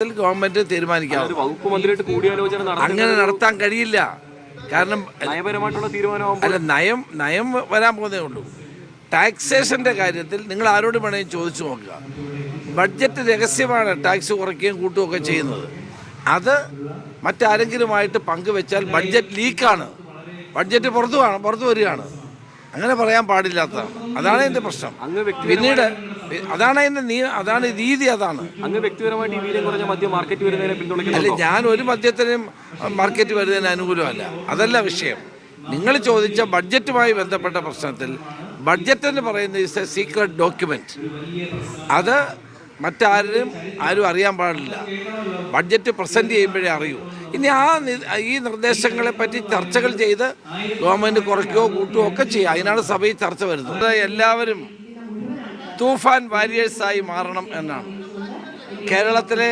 Government തീരുമാനിക്കാം. അങ്ങനെ നടത്താൻ കഴിയില്ല. കാരണം അല്ല, നയം വരാൻ പോകുന്നേ ഉള്ളൂ. ടാക്സേഷൻ്റെ കാര്യത്തിൽ നിങ്ങൾ ആരോട് വേണമെങ്കിൽ ചോദിച്ചു നോക്കുക. ബഡ്ജറ്റ് രഹസ്യമാണ് ടാക്സ് കുറയ്ക്കുകയും കൂട്ടുകയൊക്കെ ചെയ്യുന്നത്. അത് മറ്റാരെങ്കിലുമായിട്ട് പങ്കുവെച്ചാൽ ബഡ്ജറ്റ് ലീക്കാണ്, ബഡ്ജറ്റ് പുറത്തു വരികയാണ്. അങ്ങനെ പറയാൻ പാടില്ലാത്തതാണ്. അതാണ് എൻ്റെ പ്രശ്നം. പിന്നീട് അതാണ് രീതി. അതാണ് അല്ല, ഞാൻ ഒരു മദ്യത്തിനും മാർക്കറ്റ് വരുന്നതിന് അനുകൂലമല്ല. അതല്ല വിഷയം. നിങ്ങൾ ചോദിച്ച ബഡ്ജറ്റുമായി ബന്ധപ്പെട്ട പ്രശ്നത്തിൽ ബഡ്ജറ്റ് എന്ന് പറയുന്നത് ഇസ് എ സീക്രട്ട് ഡോക്യുമെന്റ്. അത് ആരും അറിയാൻ പാടില്ല. ബഡ്ജറ്റ് പ്രസന്റ് ചെയ്യുമ്പോഴേ അറിയൂ. ഇനി ഈ നിർദ്ദേശങ്ങളെ പറ്റി ചർച്ചകൾ ചെയ്ത് ഗവൺമെന്റ് കുറയ്ക്കുകയോ കൂട്ടുകയോ ഒക്കെ ചെയ്യുക. അതിനാണ് സഭയിൽ ചർച്ച വരുന്നത്. എല്ലാവരും തൂഫാൻ വാരിയേഴ്സായി മാറണം എന്നാണ് കേരളത്തിലെ